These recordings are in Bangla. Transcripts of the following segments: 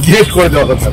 গেট করে দেওয়া কথা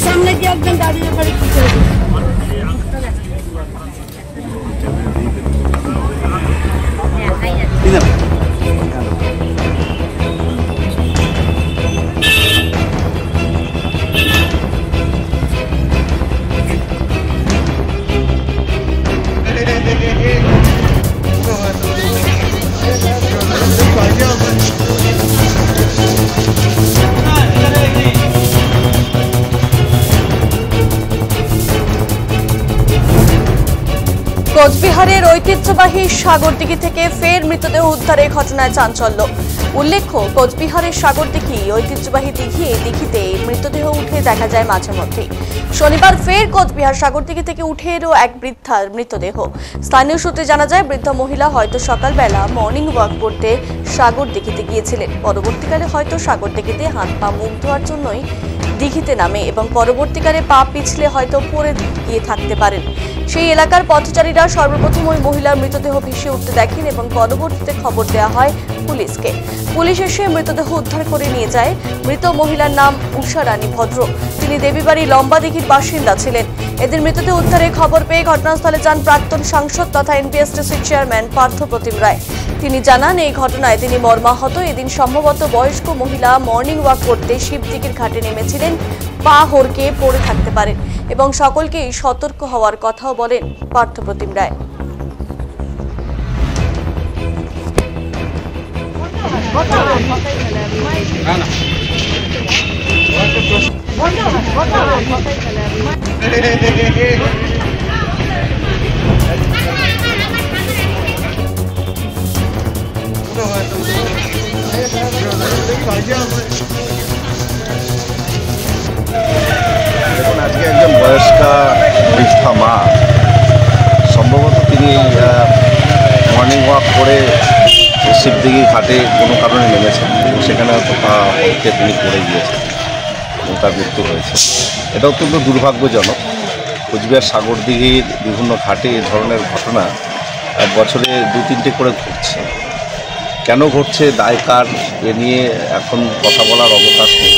সামনে গিয়ে একজন দাঁড়িয়ে পড়ে কোচবিহারের ঐতিহ্যবাহী সাগরদিঘি থেকে ফের মৃতদেহ উদ্ধারের ঘটনায় চাঞ্চল্য। উল্লেখ্য, কোচবিহারের সাগরদিঘি ঐতিহ্যবাহী দিঘিতে মৃতদেহ উঠে দেখা যায় মাঝে মধ্যেই। শনিবার ফের কোচবিহার সাগরদিঘি থেকে উঠে এলো এক বৃদ্ধার মৃতদেহ। স্থানীয় সূত্রে জানা যায়, বৃদ্ধ মহিলা হয়তো সকালবেলা মর্নিং ওয়াক করতে সাগরদিঘিতে গিয়েছিলেন। পরবর্তীকালে হয়তো সাগরদিঘিতে হাত পা মুখ ধোয়ার জন্যই দিঘিতে নামে এবং পরবর্তীকালে পা পিছলে হয়তো পড়ে গিয়ে থাকতে পারেন। সেই এলাকার পথচারীরা সর্বপ্রথম ওই মহিলার মৃতদেহ ভেসে উঠতে দেখেন এবং পরবর্তীতে খবর দেওয়া হয় পুলিশকে। পুলিশ এসে মৃতদেহ উদ্ধার করে নিয়ে যায়। মৃত মহিলার নাম উষা রানী ভদ্র। তিনি দেবীবাড়ি লম্বা দিঘির বাসিন্দা ছিলেন। এদের মৃতদেহ উদ্ধারের খবর পেয়ে ঘটনাস্থলে যান প্রাক্তন সাংসদ তথা এনপিএসটিসির চেয়ারম্যান পার্থ প্রতিম রায়। তিনি জানান, এই ঘটনায় তিনি মর্মাহত। এদিন সম্ভবত বয়স্ক মহিলা মর্নিং ওয়াক করতে শিবদিঘির ঘাটে নেমেছিলেন। পা হড়কে পড়ে থাকতে পারেন এবং সকলকেই সতর্ক হওয়ার কথাও বলেন পার্থ প্রতিম রায়। আজকে একজন বয়স্কা বৃদ্ধা মা, সম্ভবত তিনি মর্নিং ওয়াক করে শিবদিঘি ঘাটে কোনো কারণে নেমেছেন এবং সেখানে হয়তো পা হড়কে তিনি পড়ে গিয়েছেন এবং তার মৃত্যু হয়েছে। এটা অত্যন্ত দুর্ভাগ্যজনক। কোচবিহার সাগরদিঘির বিভিন্ন ঘাটে এই ধরনের ঘটনা বছরে 2-3টে করে ঘটছে। কেন ঘটছে, দায় কার, এ নিয়ে এখন কথা বলার অবকাশ নেই।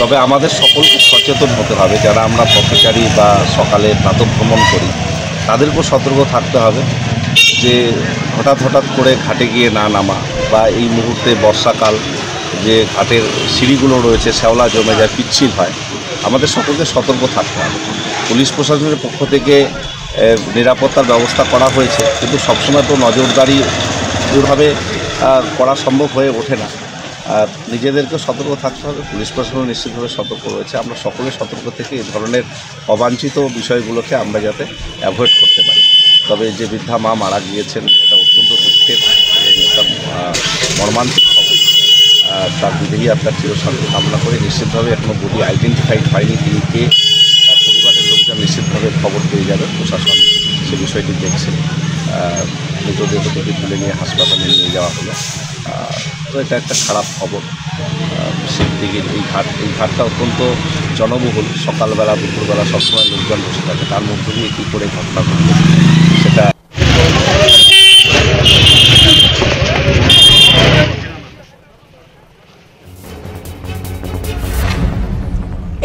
তবে আমাদের সকলকে সচেতন হতে হবে। যারা আমরা পথচারী বা সকালে প্রাতঃভ্রমণ করি, তাদেরকেও সতর্ক থাকতে হবে যে হঠাৎ করে ঘাটে গিয়ে না নামা, বা এই মুহূর্তে বর্ষাকাল যে ঘাটের সিঁড়িগুলো রয়েছে শ্যাওলা জমে যায়, পিচ্ছিল হয়, আমাদের সকলকে সতর্ক থাকতে হবে। পুলিশ প্রশাসনের পক্ষ থেকে নিরাপত্তার ব্যবস্থা করা হয়েছে, কিন্তু সবসময় তো নজরদারি দূরভাবে করা সম্ভব হয়ে ওঠে না। আর নিজেদেরকে সতর্ক থাকতে হবে। পুলিশ প্রশাসন নিশ্চিতভাবে সতর্ক রয়েছে। আমরা সকলে সতর্ক থেকে এই ধরনের অবাঞ্ছিত বিষয়গুলোকে আমরা যাতে অ্যাভয়েড করতে পারি। তবে যে বৃদ্ধা মা মারা গিয়েছেন, এটা অত্যন্ত দুঃখের, একটা মর্মান্তিক খবর। তার বিদেহী আত্মার চিরশান্তি কামনা করে নিশ্চিতভাবে এখনও বডি আইডেন্টিফাইড হয়নি তিনি কে। তার পরিবারের লোকজন নিশ্চিতভাবে খবর পেয়ে যাবে। প্রশাসন সে বিষয়টি দেখছে। মৃতদেহ থেকে তুলে নিয়ে হাসপাতালে নিয়ে যাওয়া হলো। তো এটা একটা খারাপ খবর। শিবদিঘির এই ঘাটটা অত্যন্ত জনবহুল। সকালবেলা দুপুরবেলা সবসময় লোকজন বসে থাকে। তার মধ্য দিয়ে কী করে ঘটনা ঘটবে সেটা।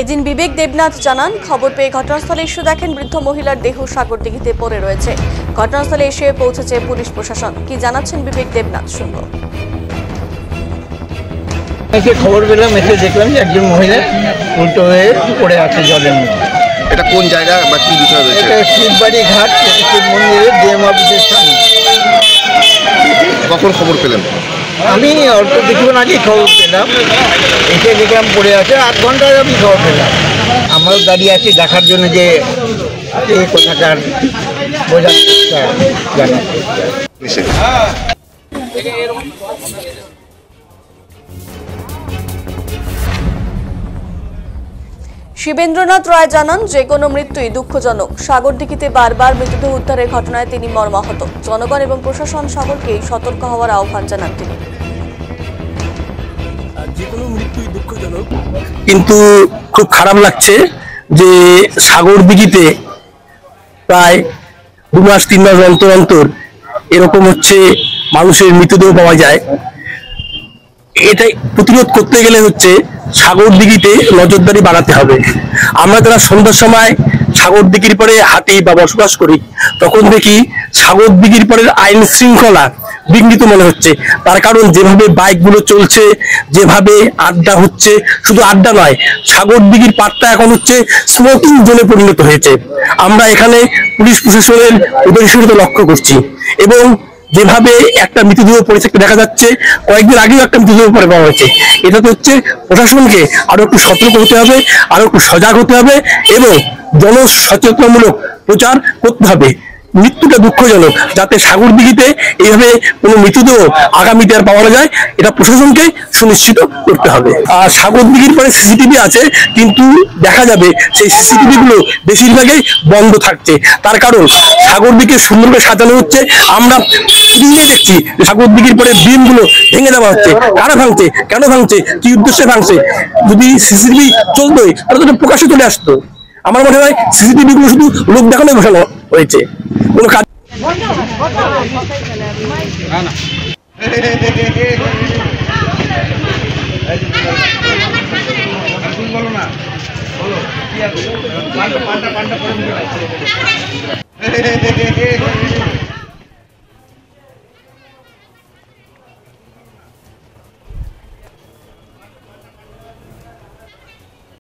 এদিন বিবেক দেবনাথ জানান, খবর পেয়ে ঘটনাস্থলে এসে দেখেন বৃদ্ধ মহিলার দেহ সাগরদিঘিতে পড়ে রয়েছে। ঘটনাস্থলে এসে পৌঁছেছে পুলিশ প্রশাসন। কি জানাচ্ছেন বিবেক দেবনাথ, শুনব। খবর পেলাম, এসে দেখলাম যে একজন মহিলা উল্টো হয়ে পড়ে আছে জলের মধ্যে। এটা কোন জায়গা বা কি বিষয় রয়েছে? এটা শিববাড়ি ঘাট, শিব মন্দিরের ডিএম অফিসের সামনে। কখন খবর পেলেন? আমি অল্প কিছুক্ষণ আগে খবর পেলাম, এসে দেখলাম পড়ে আছে। 8 ঘন্টা আমি খবর পেলাম। আমরাও দাঁড়িয়ে আছি দেখার জন্য যে এই কথাটার বোঝার চেষ্টা জানা। শিবেন্দ্রনাথ রায় জানান, যে কোনো মৃত্যুই দুঃখজনক। সাগরদিঘিতে বারবার মৃতদেহ উদ্ধারের ঘটনায় তিনি মর্মাহত। জনগণ এবং প্রশাসন সকলকে সতর্ক হওয়ার আহ্বান জানান তিনি। যে কোনো মৃত্যুই দুঃখজনক, কিন্তু খুব খারাপ লাগছে যে সাগরদিঘিতে প্রায় 2 মাস 3 মাস অন্তর অন্তর এরকম হচ্ছে মানুষের মৃতদেহ পাওয়া যায়। এটাই প্রতিরোধ করতে গেলে হচ্ছে সাগরদিঘিতে নজরদারি বাড়াতে হবে। আমরা যারা সন্ধ্যার সময় সাগরদিঘির পাড়ে হাঁটি বা বসবাস করি, তখন দেখি সাগরদিঘির পাড়ের আইন শৃঙ্খলা বিঘ্নিত মনে হচ্ছে। তার কারণ যেভাবে বাইকগুলো চলছে, যেভাবে আড্ডা হচ্ছে, শুধু আড্ডা নয়, সাগরদিঘির পাড়টা এখন হচ্ছে স্মোকিং জোনে পরিণত হয়েছে। আমরা এখানে পুলিশ প্রশাসনের উদাসীনতা লক্ষ্য করছি এবং যেভাবে একটা মৃতদেহ পড়ে থাকতে দেখা যাচ্ছে, কয়েকদিন আগেও একটা মৃতদেহ পড়ে পাওয়া হয়েছে। এটাতে হচ্ছে প্রশাসনকে আরো একটু সতর্ক হতে হবে, আরো একটু সজাগ হতে হবে এবং জনসচেতনমূলক প্রচার করতে হবে। মৃত্যুটা দুঃখজনক, যাতে সাগরদিঘিতে এইভাবে কোনো মৃতদেহ আগামীতে আর পাওয়া না যায়, এটা প্রশাসনকে সুনিশ্চিত করতে হবে। আর সাগরদিঘির পরে সিসিটিভি আছে, কিন্তু দেখা যাবে সেই সিসিটিভি গুলো বেশিরভাগই বন্ধ থাকছে। তার কারণ সাগরদিঘি সুন্দর করে সাজানো হচ্ছে। আমরা স্ক্রিনে দেখছি সাগরদিঘির পরে বিম গুলো ভেঙে দেওয়া হচ্ছে। কারা ভাঙছে, কেন ভাঙছে, কি উদ্দেশ্যে ভাঙছে? যদি সিসিটিভি চলতোই তাহলে তো প্রকাশ্যে চলে আসতো। আমার মনে হয় সিসিটিভি গুলো শুধু লোক দেখানো বসানো হয়েছে, কোনো কাজ। বলো